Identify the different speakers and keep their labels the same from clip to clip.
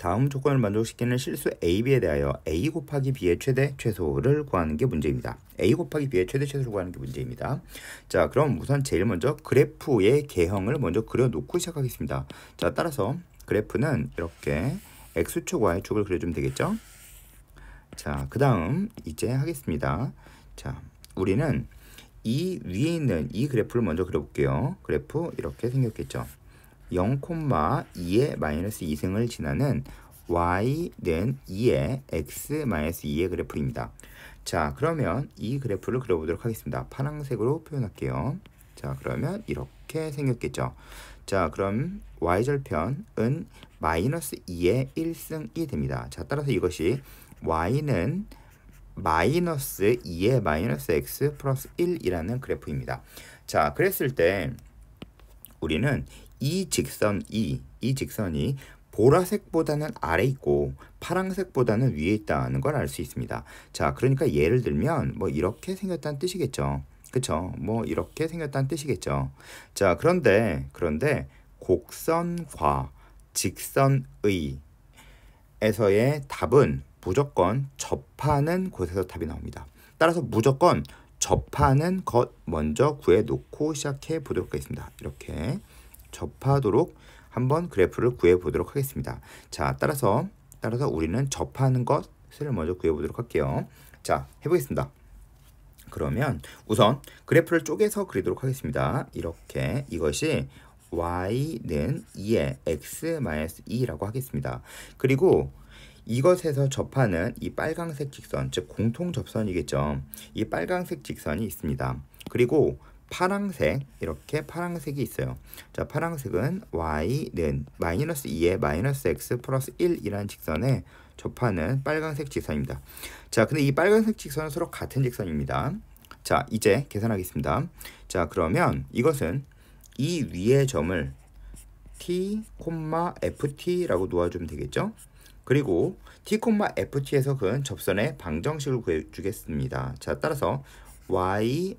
Speaker 1: 다음 조건을 만족시키는 실수 A, B에 대하여 A 곱하기 B의 최대 최소를 구하는 게 문제입니다. A 곱하기 B의 최대 최소를 구하는 게 문제입니다. 자, 그럼 우선 제일 먼저 그래프의 개형을 먼저 그려놓고 시작하겠습니다. 자, 따라서 그래프는 이렇게 X축, Y축을 그려주면 되겠죠? 자, 그 다음 이제 하겠습니다. 자, 우리는 이 위에 있는 이 그래프를 먼저 그려볼게요. 그래프 이렇게 생겼겠죠? 0,2의 마이너스 2승을 지나는 y는 2의 x 마이너스 2의 그래프입니다. 자, 그러면 이 그래프를 그려보도록 하겠습니다. 파란색으로 표현할게요. 자, 그러면 이렇게 생겼겠죠. 자, 그럼 y절편은 마이너스 2의 1승이 됩니다. 자, 따라서 이것이 y는 마이너스 2의 마이너스 x 플러스 1이라는 그래프입니다. 자, 그랬을 때 우리는 이 직선이 보라색보다는 아래 있고 파란색보다는 위에 있다는 걸 알 수 있습니다. 자, 그러니까 예를 들면 뭐 이렇게 생겼다는 뜻이겠죠. 그쵸? 뭐 이렇게 생겼다는 뜻이겠죠. 자, 그런데 곡선과 직선의 에서의 답은 무조건 접하는 곳에서 답이 나옵니다. 따라서 무조건 접하는 것 먼저 구해놓고 시작해 보도록 하겠습니다. 이렇게 접하도록 한번 그래프를 구해 보도록 하겠습니다. 자, 따라서 우리는 접하는 것을 먼저 구해 보도록 할게요. 자, 해보겠습니다. 그러면 우선 그래프를 쪼개서 그리도록 하겠습니다. 이렇게 이것이 y는 2의 x-2라고 하겠습니다. 그리고 이것에서 접하는 이 빨간색 직선, 즉 공통 접선이겠죠. 이 빨간색 직선이 있습니다. 그리고 파란색, 이렇게 파란색이 있어요. 자, 파란색은 y는 마이너스 2의 마이너스 x 플러스 1이라는 직선에 접하는 빨간색 직선입니다. 자, 근데 이 빨간색 직선은 서로 같은 직선입니다. 자, 이제 계산하겠습니다. 자, 그러면 이것은 이 위의 점을 t, ft라고 놓아주면 되겠죠? 그리고 t, ft에서 그 접선의 방정식을 구해주겠습니다. 자, 따라서 y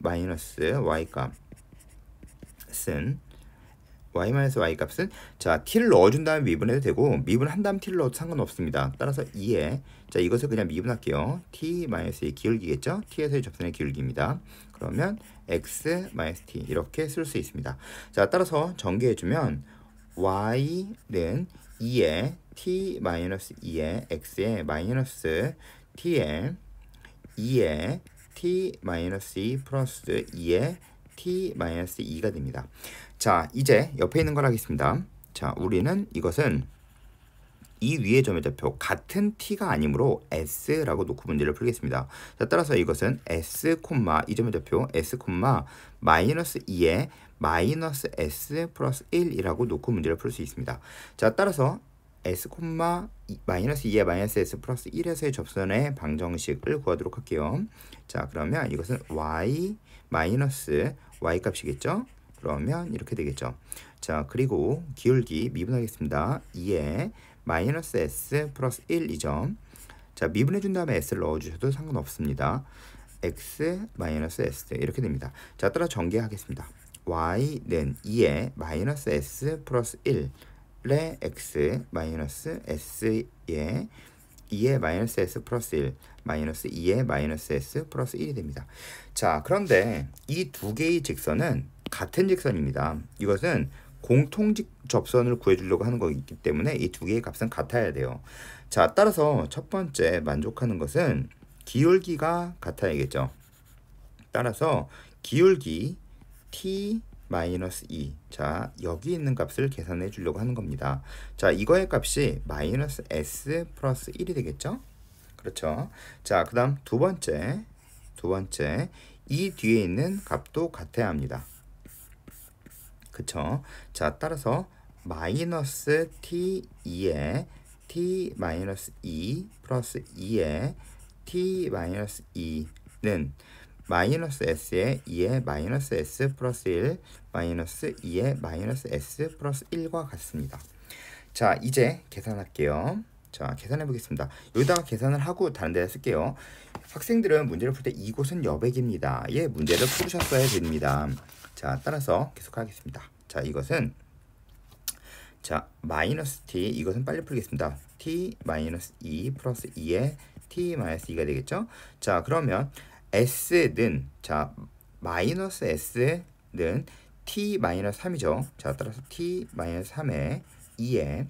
Speaker 1: 값은 자, t를 넣어준 다음에 미분해도 되고 미분한 다음 t를 넣어도 상관없습니다. 따라서 2에 자, 이것을 그냥 미분할게요. t-의 기울기겠죠? t에서의 접선의 기울기입니다. 그러면 x-t 이렇게 쓸 수 있습니다. 자, 따라서 전개해주면 y는 2의 t-2의 x의 마이너스 t의 2의 t-2 플러스 2의 t-2가 됩니다. 자, 이제 옆에 있는 걸 하겠습니다. 자, 우리는 이것은 이 위의 점의 좌표 같은 t가 아니므로 s라고 놓고 문제를 풀겠습니다. 자, 따라서 이것은 s, 이 점의 좌표 s, 마이너스 2의 마이너스 s 플러스 1이라고 놓고 문제를 풀 수 있습니다. 자, 따라서 s, 마이너스 2의 마이너스 s 플러스 1에서의 접선의 방정식을 구하도록 할게요. 자, 그러면 이것은 y 마이너스 y 값이겠죠? 그러면 이렇게 되겠죠. 자, 그리고 기울기 미분하겠습니다. 2의 마이너스 s 플러스 1이죠. 자, 미분해준 다음에 s를 넣어주셔도 상관없습니다. x 마이너스 s 이렇게 됩니다. 자, 따라 전개하겠습니다. y는 2의 마이너스 s 플러스 1의 x 마이너스 s의 2의 마이너스 s 플러스 1 마이너스 2의 마이너스 s 플러스 1이 됩니다. 자, 그런데 이 두 개의 직선은 같은 직선입니다. 이것은 공통 접선을 구해주려고 하는 거기 때문에 이 두 개의 값은 같아야 돼요. 자, 따라서 첫 번째 만족하는 것은 기울기가 같아야겠죠. 따라서 기울기 t-2 자, 여기 있는 값을 계산해 주려고 하는 겁니다. 자, 이거의 값이 마이너스 s 플러스 1이 되겠죠? 그렇죠. 자, 그 다음 두 번째 이 뒤에 있는 값도 같아야 합니다. 그쵸? 자, 따라서 마이너스 t2의 t-2 플러스 2의 t-2는 마이너스 s의 2의 마이너스 s 플러스 1 마이너스 2의 마이너스 s 플러스 1과 같습니다. 자, 이제 계산할게요. 자, 계산해 보겠습니다. 여기다가 계산을 하고 다른 데다 쓸게요. 학생들은 문제를 풀 때 이곳은 여백입니다. 예, 문제를 풀으셨어야 됩니다. 자, 따라서 계속하겠습니다. 자, 이것은 자, 마이너스 t 이것은 빨리 풀겠습니다. t-2 플러스 2의 t-2가 되겠죠. 자, 그러면 s는 자 마이너스 s는 t-3이죠. 자, 따라서 t-3의 2에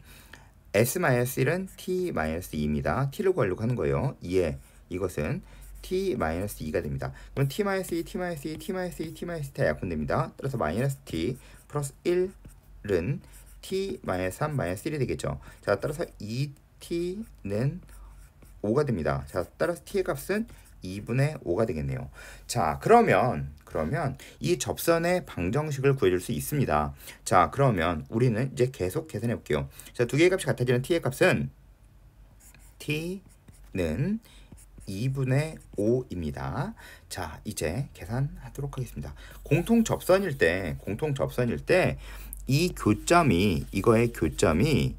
Speaker 1: s-1은 t-2입니다. t를 구하려고 하는 거예요. 2에 이것은 t-2가 됩니다. 그럼 t-2, t-2, t-2, t-2 다 약분됩니다. 따라서 마이너스 t 플러스 1은 t-3, -1이 되겠죠. 자, 따라서 2t는 5가 됩니다. 자, 따라서 t의 값은 2분의 5가 되겠네요. 자, 그러면 이 접선의 방정식을 구해줄 수 있습니다. 자, 그러면 우리는 이제 계속 계산해 볼게요. 자, 두 개의 값이 같아지는 t의 값은 t는 2분의 5입니다. 자, 이제 계산하도록 하겠습니다. 공통 접선일 때 이 교점이 이거의 교점이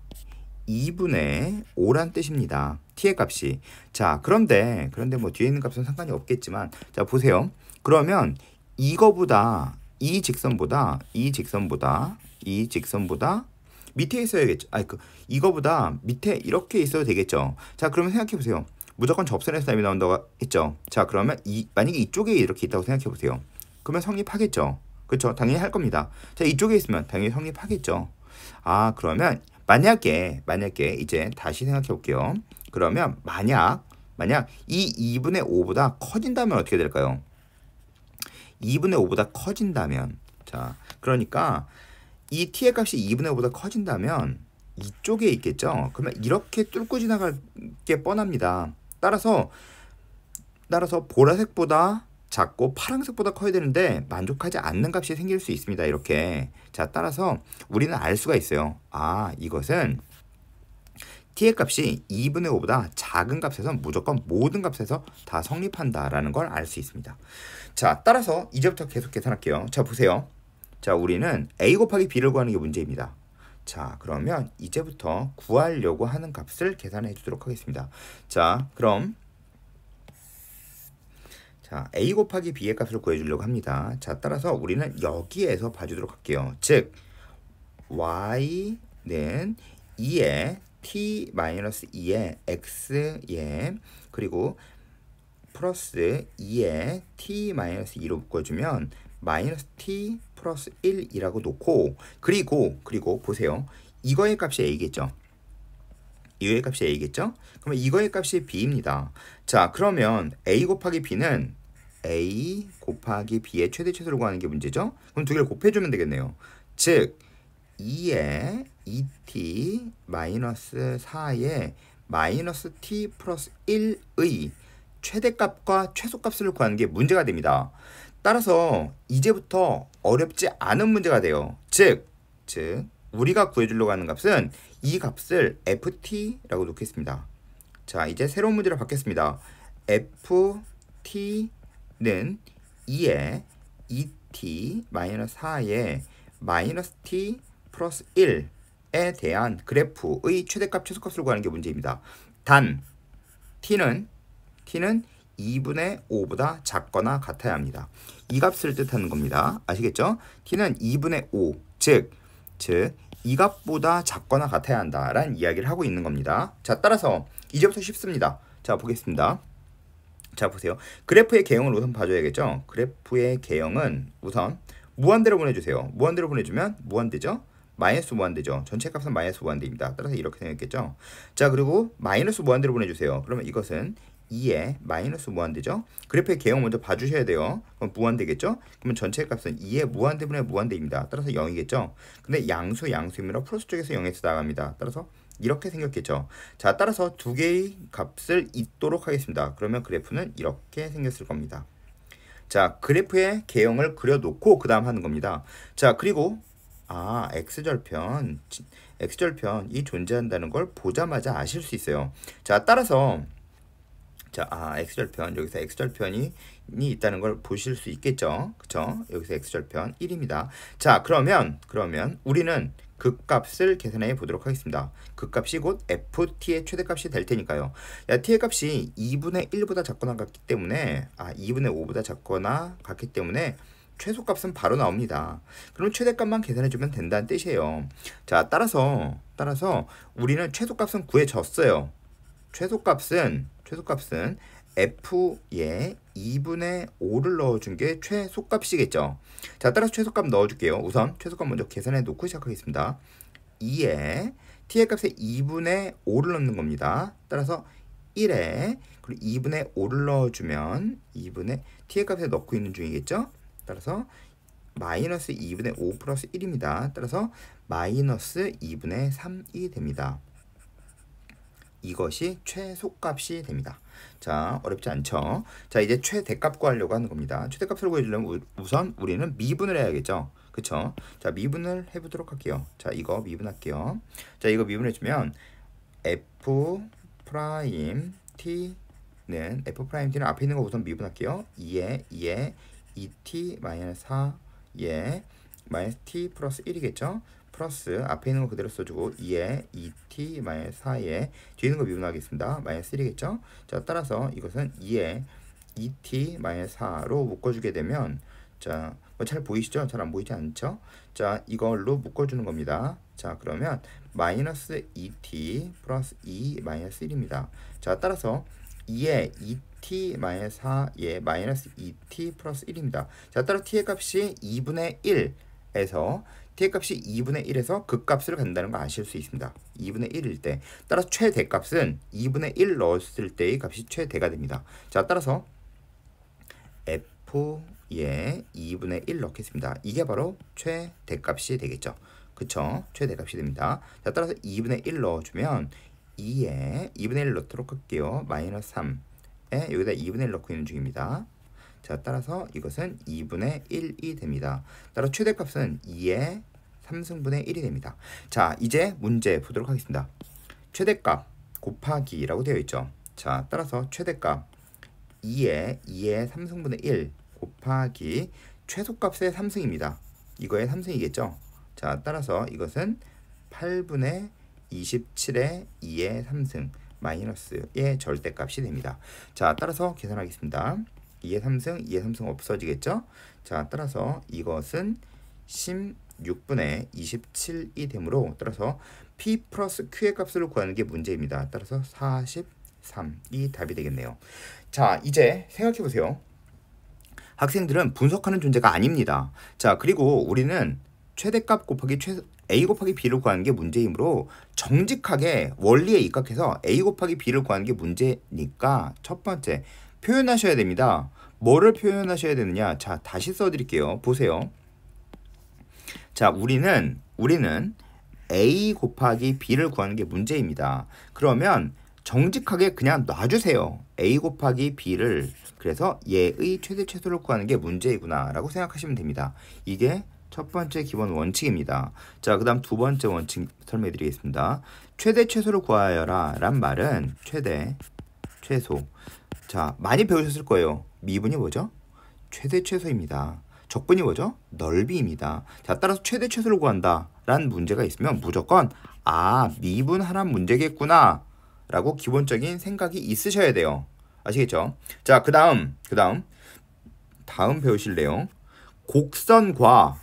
Speaker 1: 2분의 5란 뜻입니다. t의 값이. 자, 그런데 뭐 뒤에 있는 값은 상관이 없겠지만, 자, 보세요. 그러면 이거보다 이 직선보다 밑에 있어야겠죠. 이거보다 밑에 이렇게 있어도 되겠죠. 자, 그러면 생각해 보세요. 무조건 접선에서 답이 나온다고 했죠. 자, 그러면 만약에 이쪽에 이렇게 있다고 생각해 보세요. 그러면 성립하겠죠. 그렇죠? 당연히 할 겁니다. 자, 이쪽에 있으면 당연히 성립하겠죠. 아, 그러면 만약에 이제 다시 생각해 볼게요. 그러면 만약 이 2분의 5보다 커진다면 어떻게 될까요? 2분의 5보다 커진다면, 자, 그러니까 이 t의 값이 2분의 5보다 커진다면 이쪽에 있겠죠. 그러면 이렇게 뚫고 지나갈 게 뻔합니다. 따라서 보라색보다 작고 파란색보다 커야 되는데 만족하지 않는 값이 생길 수 있습니다. 이렇게. 자, 따라서 우리는 알 수가 있어요. 아, 이것은 t의 값이 2분의 5보다 작은 값에서 무조건 모든 값에서 다 성립한다라는 걸 알 수 있습니다. 자, 따라서 이제부터 계속 계산할게요. 자, 보세요. 자, 우리는 a 곱하기 b를 구하는 게 문제입니다. 자, 그러면 이제부터 구하려고 하는 값을 계산해 주도록 하겠습니다. 자, 그럼 자, a 곱하기 b의 값을 구해주려고 합니다. 자, 따라서 우리는 여기에서 봐주도록 할게요. 즉, y는 2에 t-2에 x에 그리고 플러스 2에 t-2로 묶어주면 마이너스 t 플러스 1이라고 놓고 그리고 보세요. 이거의 값이 a겠죠. 이거의 값이 a겠죠. 그러면 이거의 값이 b입니다. 자, 그러면 a 곱하기 b는 a 곱하기 b의 최대 최소를 구하는 게 문제죠. 그럼 두 개를 곱해주면 되겠네요. 즉 2에 2t 마이너스 4에 마이너스 t 플러스 1의 최대값과 최소값을 구하는 게 문제가 됩니다. 따라서 이제부터 어렵지 않은 문제가 돼요. 즉 우리가 구해주려고 하는 값은 이 값을 ft라고 놓겠습니다. 자, 이제 새로운 문제로 받겠습니다. ft는 2에 2t 마이너스 4에 마이너스 t 플러스 1에 대한 그래프의 최대값 최소값을 구하는 게 문제입니다. 단 t는 2분의 5보다 작거나 같아야 합니다. 이 값을 뜻하는 겁니다. 아시겠죠? t는 2분의 5, 즉 이 값보다 작거나 같아야 한다라는 이야기를 하고 있는 겁니다. 자, 따라서 이제부터 쉽습니다. 자, 보겠습니다. 자, 보세요. 그래프의 개형을 우선 봐줘야겠죠? 그래프의 개형은 우선 무한대로 보내주세요. 무한대로 보내주면 무한대죠? 마이너스 무한대죠. 전체 값은 마이너스 무한대입니다. 따라서 이렇게 생겼겠죠? 자, 그리고 마이너스 무한대로 보내주세요. 그러면 이것은 2에 마이너스 무한대죠. 그래프의 개형 먼저 봐주셔야 돼요. 그럼 무한대겠죠? 그러면 전체 값은 2의 무한대분의 무한대입니다. 따라서 0이겠죠? 근데 양수이므로 플러스 쪽에서 0에서 나갑니다. 따라서 이렇게 생겼겠죠. 자, 따라서 두 개의 값을 잇도록 하겠습니다. 그러면 그래프는 이렇게 생겼을 겁니다. 자, 그래프의 개형을 그려놓고 그 다음 하는 겁니다. 자, 그리고 x절편이 존재한다는 걸 보자마자 아실 수 있어요. 자, 따라서 x절편, 여기서 x절편이 있다는 걸 보실 수 있겠죠. 그쵸? 여기서 x절편 1입니다. 자, 그러면 우리는 그 값을 계산해 보도록 하겠습니다. 그 값이 곧 ft의 최대값이 될 테니까요. t의 값이 2분의 1보다 작거나 같기 때문에 2분의 5보다 작거나 같기 때문에 최소값은 바로 나옵니다. 그럼 최대값만 계산해주면 된다는 뜻이에요. 자, 따라서 우리는 최소값은 구해졌어요. 최소값은 f에 2분의 5를 넣어준 게 최소값이겠죠. 자, 따라서 최소값 넣어줄게요. 우선 최소값 먼저 계산해 놓고 시작하겠습니다. 2에 t의 값에 2분의 5를 넣는 겁니다. 따라서 1에 그리고 2분의 5를 넣어주면 2분의 t의 값에 넣고 있는 중이겠죠. 따라서 마이너스 2분의 5 플러스 1입니다. 따라서 마이너스 2분의 3이 됩니다. 이것이 최소값이 됩니다. 자, 어렵지 않죠? 자, 이제 최대값 구하려고 하는 겁니다. 최대값을 구해주려면 우선 우리는 미분을 해야겠죠? 그쵸? 자, 미분을 해보도록 할게요. 자, 이거 미분할게요. 자, 이거 미분해주면 f 프라임 t는 앞에 있는 거 우선 미분할게요. 2에 2t 마이너스 4에 마이너스 t 플러스 1이겠죠? 플러스 앞에 있는 거 그대로 써주고 2에 2t 마이너스 4에 뒤에 있는 거 미분하겠습니다. 마이너스 1이겠죠? 자, 따라서 이것은 2에 2t 마이너스 4로 묶어주게 되면 자, 뭐 잘 보이시죠? 잘 안 보이지 않죠? 자, 이걸로 묶어주는 겁니다. 자, 그러면 마이너스 2t 플러스 2 마이너스 1입니다. 자, 따라서 2에 2t 마이너스 4에 마이너스 2t 플러스 1입니다. 자, 따라 t의 값이 2분의 1에서 t의 값이 2분의 1에서 극값으로 간다는 거 아실 수 있습니다. 2분의 1일 때. 따라서 최대값은 2분의 1 넣었을 때의 값이 최대가 됩니다. 자, 따라서 f에 2분의 1 넣겠습니다. 이게 바로 최대값이 되겠죠. 그쵸? 최대값이 됩니다. 자, 따라서 2분의 1 넣어주면 2에 2분의 1 넣도록 할게요. 마이너스 3에 여기다 2분의 1 넣고 있는 중입니다. 자, 따라서 이것은 2분의 1이 됩니다. 따라 최대값은 2의 3승분의 1이 됩니다. 자, 이제 문제 보도록 하겠습니다. 최대값 곱하기라고 되어 있죠. 자, 따라서 최대값 2의 3승분의 1 곱하기 최소값의 3승입니다. 이거의 3승이겠죠. 자, 따라서 이것은 8분의 27의 2의 3승 마이너스의 절대값이 됩니다. 자, 따라서 계산하겠습니다. 2의 3승, 2의 3승 없어지겠죠? 자, 따라서 이것은 16분의 27이 되므로 따라서 P 플러스 Q의 값을 구하는 게 문제입니다. 따라서 43이 답이 되겠네요. 자, 이제 생각해보세요. 학생들은 분석하는 존재가 아닙니다. 자, 그리고 우리는 최대값 곱하기 A 곱하기 B를 구하는 게 문제이므로 정직하게 원리에 입각해서 A 곱하기 B를 구하는 게 문제니까 첫 번째 표현하셔야 됩니다. 뭐를 표현하셔야 되느냐? 자, 다시 써드릴게요. 보세요. 자, 우리는 A 곱하기 B를 구하는 게 문제입니다. 그러면 정직하게 그냥 놔주세요. A 곱하기 B를 그래서 얘의 최대 최소를 구하는 게 문제이구나 라고 생각하시면 됩니다. 이게 첫 번째 기본 원칙입니다. 자, 그 다음 두 번째 원칙 설명해 드리겠습니다. 최대 최소를 구하여라 란 말은 최대 최소. 자, 많이 배우셨을 거예요. 미분이 뭐죠? 최대 최소입니다. 적분이 뭐죠? 넓이입니다. 자, 따라서 최대 최소를 구한다 란 문제가 있으면 무조건 미분하란 문제겠구나 라고 기본적인 생각이 있으셔야 돼요. 아시겠죠? 자, 그 다음 배우실 내용. 곡선과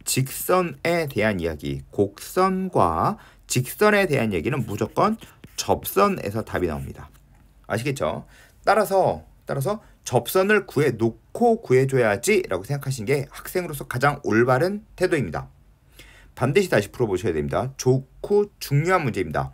Speaker 1: 직선에 대한 이야기. 곡선과 직선에 대한 얘기는 무조건 접선에서 답이 나옵니다. 아시겠죠? 따라서 접선을 구해놓고 구해줘야지 라고 생각하시는 게 학생으로서 가장 올바른 태도입니다. 반드시 다시 풀어보셔야 됩니다. 좋고 중요한 문제입니다.